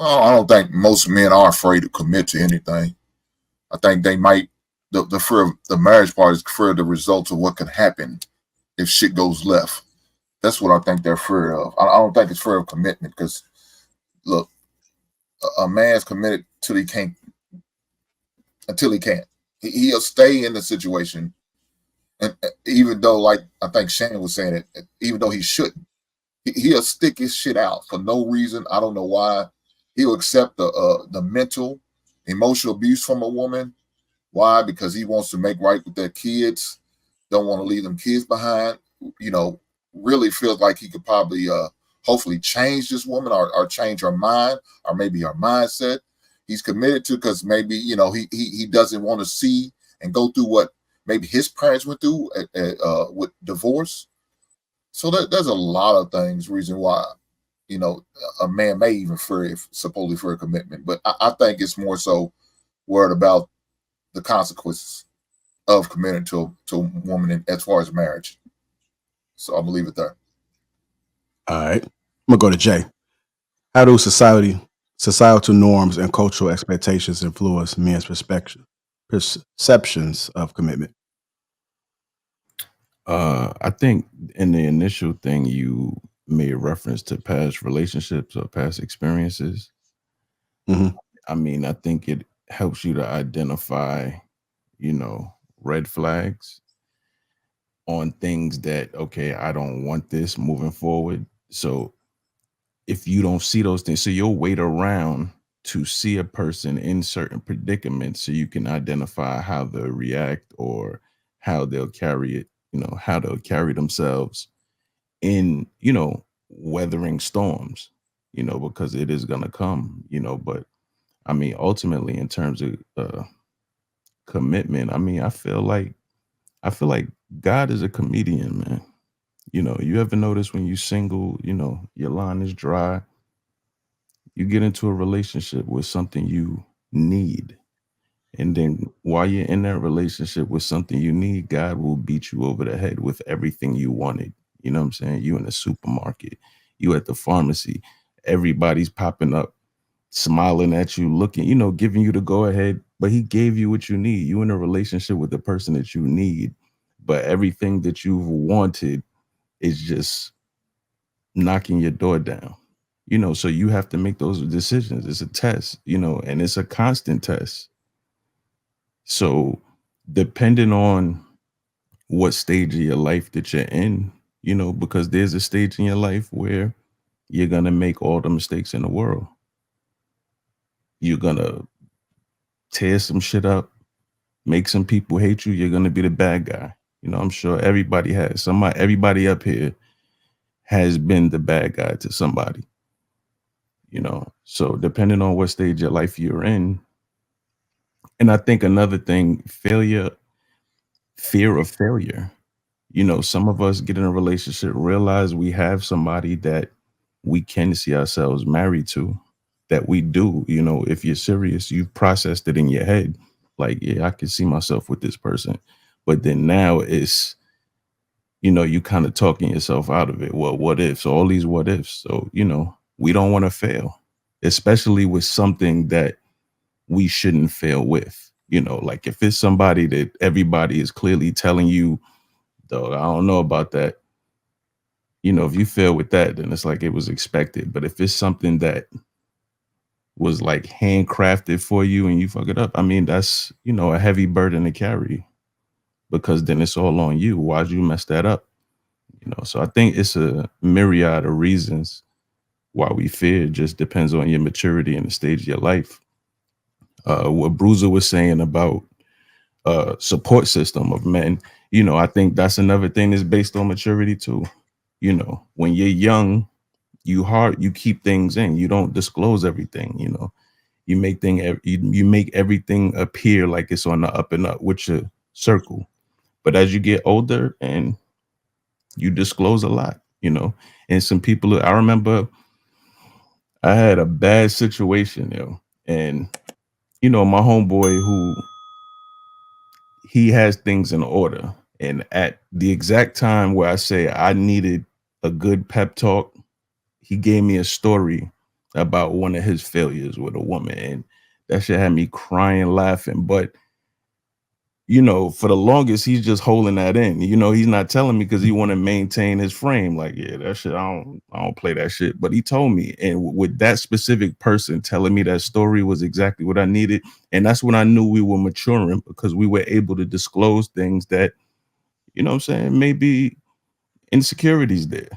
Well, I don't think most men are afraid to commit to anything. I think they might, the fear of the marriage part is fear of the results of what could happen if shit goes left. That's what I think they're fear of. I don't think it's fear of commitment because, look, a man's committed till he can't, until he can't. He'll stay in the situation. And even though, like I think Shannon was saying it, even though he shouldn't, he'll stick his shit out for no reason. I don't know why. He'll accept the mental, emotional abuse from a woman. Why? Because he wants to make right with their kids. Don't want to leave them kids behind. You know, really feels like he could probably, hopefully, change this woman or change her mind or maybe her mindset. He's committed to because maybe he doesn't want to see and go through what maybe his parents went through with divorce. So there's a lot of things, reason why, a man may even supposedly fear a commitment. But I think it's more so worried about the consequences of committing to a woman as far as marriage. So I'll leave it there. All right. I'm gonna go to Jay. How do societal norms and cultural expectations influence men's perceptions of commitment? I think in the initial thing you made reference to past relationships or past experiences. Mhm. I mean, I think it helps you to identify, red flags on things that, okay, I don't want this moving forward. So if you don't see those things, so you'll wait around to see a person in certain predicaments so you can identify how they'll react or how they'll carry it, how they'll carry themselves in, weathering storms, because it is going to come, but I mean, ultimately in terms of commitment, I mean, I feel like God is a comedian, man. You ever notice when you single, your line is dry, you get into a relationship with something you need. And then while you're in that relationship with something you need, God will beat you over the head with everything you wanted. You know what I'm saying? You in the supermarket, you at the pharmacy, everybody's popping up, smiling at you, looking, giving you the go ahead. But he gave you what you need. You in a relationship with the person that you need, but everything that you've wanted is just knocking your door down. So you have to make those decisions. It's a test, and it's a constant test. So depending on what stage of your life that you're in, because there's a stage in your life where you're going to make all the mistakes in the world. You're going to tear some shit up, make some people hate you. You're going to be the bad guy. I'm sure everybody up here has been the bad guy to somebody, so depending on what stage of life you're in. And I think another thing, fear of failure. Some of us get in a relationship, realize we have somebody that we can see ourselves married to, that we do. If you're serious, you've processed it in your head. Like, yeah, I can see myself with this person. But then now it's, you kind of talking yourself out of it. Well, what ifs, all these what ifs. So, we don't want to fail, especially with something that we shouldn't fail with. Like if it's somebody that everybody is clearly telling you, though, I don't know about that. If you fail with that, then it's like it was expected. But if it's something that was like handcrafted for you and you fuck it up, I mean, that's, a heavy burden to carry, because then it's all on you. Why'd you mess that up? So I think it's a myriad of reasons why we fear. It just depends on your maturity and the stage of your life. What Bruiser was saying about support system of men, I think that's another thing that's based on maturity too. When you're young, you keep things in, you don't disclose everything. You make everything appear like it's on the up and up with your circle. But as you get older and you disclose a lot, and some people, I remember I had a bad situation, and my homeboy, who he has things in order. And at the exact time where I say I needed a good pep talk, he gave me a story about one of his failures with a woman, and that shit had me crying, laughing. But for the longest, he's just holding that in. He's not telling me because he want to maintain his frame. Like, yeah, that shit, I don't play that shit. But he told me, and with that specific person telling me that story was exactly what I needed, and that's when I knew we were maturing because we were able to disclose things that, what I'm saying, maybe insecurities there.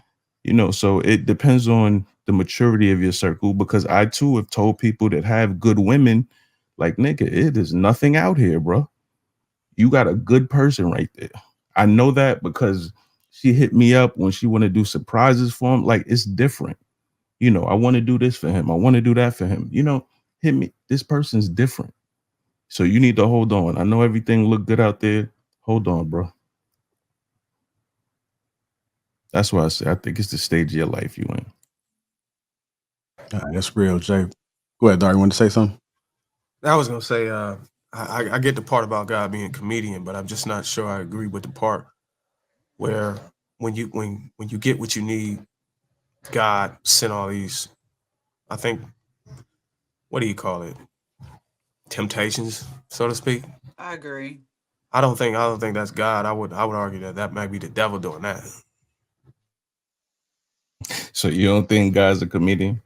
So it depends on the maturity of your circle, because I too have told people that have good women, like, nigga, it is nothing out here, bro. You got a good person right there. I know that because she hit me up when she want to do surprises for him. Like, it's different. I want to do this for him. I want to do that for him. Hit me. This person's different. So you need to hold on. I know everything look good out there. Hold on, bro. That's why I say I think it's the stage of your life you in. That's real, Jay. Go ahead, Dar. You want to say something? I was gonna say, I get the part about God being a comedian, but I'm just not sure I agree with the part where when you get what you need, God sent all these, I think, what do you call it? Temptations, so to speak. I agree. I don't think that's God. I would argue that might be the devil doing that. So you don't think God's a comedian?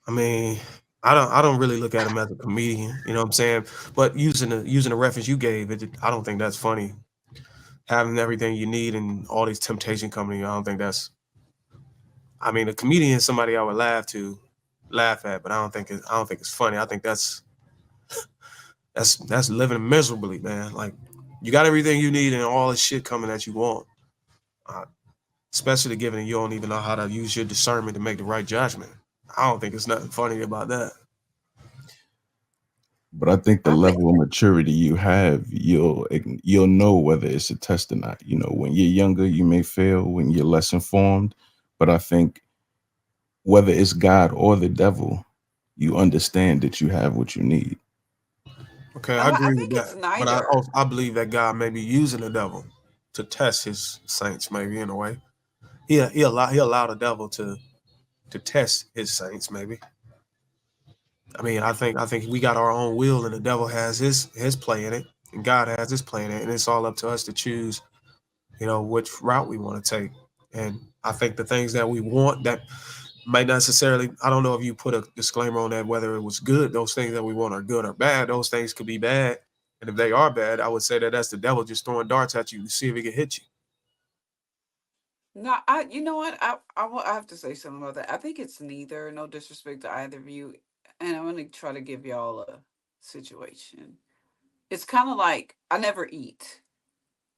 I mean, I don't really look at him as a comedian, you know what I'm saying? But using the reference you gave, I don't think that's funny. Having everything you need and all these temptation coming, I don't think that's. I mean, a comedian is somebody I would laugh at, but I don't think it's funny. I think that's living miserably, man. Like, you got everything you need and all this shit coming that you want. Especially given you don't even know how to use your discernment to make the right judgment. I don't think it's nothing funny about that. But I think the level of maturity you have, you'll know whether it's a test or not. When you're younger, you may fail when you're less informed. But I think whether it's God or the devil, you understand that you have what you need. Okay, I agree with think it's that. But neither. I believe that God may be using the devil to test his saints, maybe, in a way. He allow the devil to test his saints, maybe. I mean, I think we got our own will, and the devil has his play in it, and God has his play in it, and it's all up to us to choose, which route we want to take. And I think the things that we want that might not necessarily, I don't know if you put a disclaimer on that, whether it was good, those things that we want are good or bad. Those things could be bad. And if they are bad, I would say that that's the devil just throwing darts at you to see if he can hit you. No, you know what? I have to say something about that. I think it's neither. No disrespect to either of you, and I'm gonna try to give y'all a situation. It's kind of like I never eat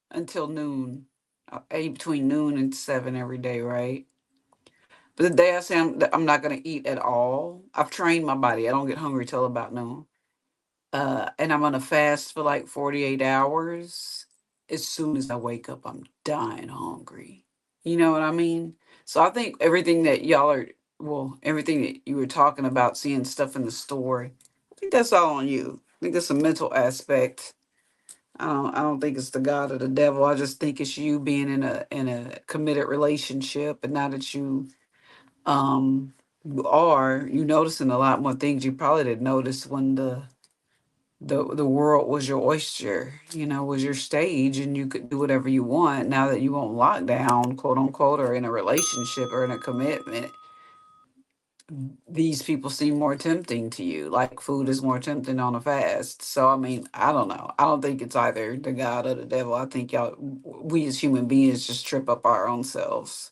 until noon. I eat between noon and 7 every day, right? But the day I say I'm not gonna eat at all, I've trained my body. I don't get hungry till about noon. And I'm gonna fast for like 48 hours. As soon as I wake up, I'm dying hungry. You know what I mean? So I think everything that y'all are, well, everything that you were talking about, seeing stuff in the store, I think that's all on you. I think that's a mental aspect. I don't think it's the God or the devil. I just think it's you being in a committed relationship, and now that um you noticing a lot more things you probably didn't notice when the world was your oyster, was your stage, and you could do whatever you want. Now that you on lockdown, quote unquote, or in a relationship or in a commitment, these people seem more tempting to you. Like food is more tempting on a fast. So I mean, I don't know. I don't think it's either the God or the devil. I think we as human beings just trip up our own selves.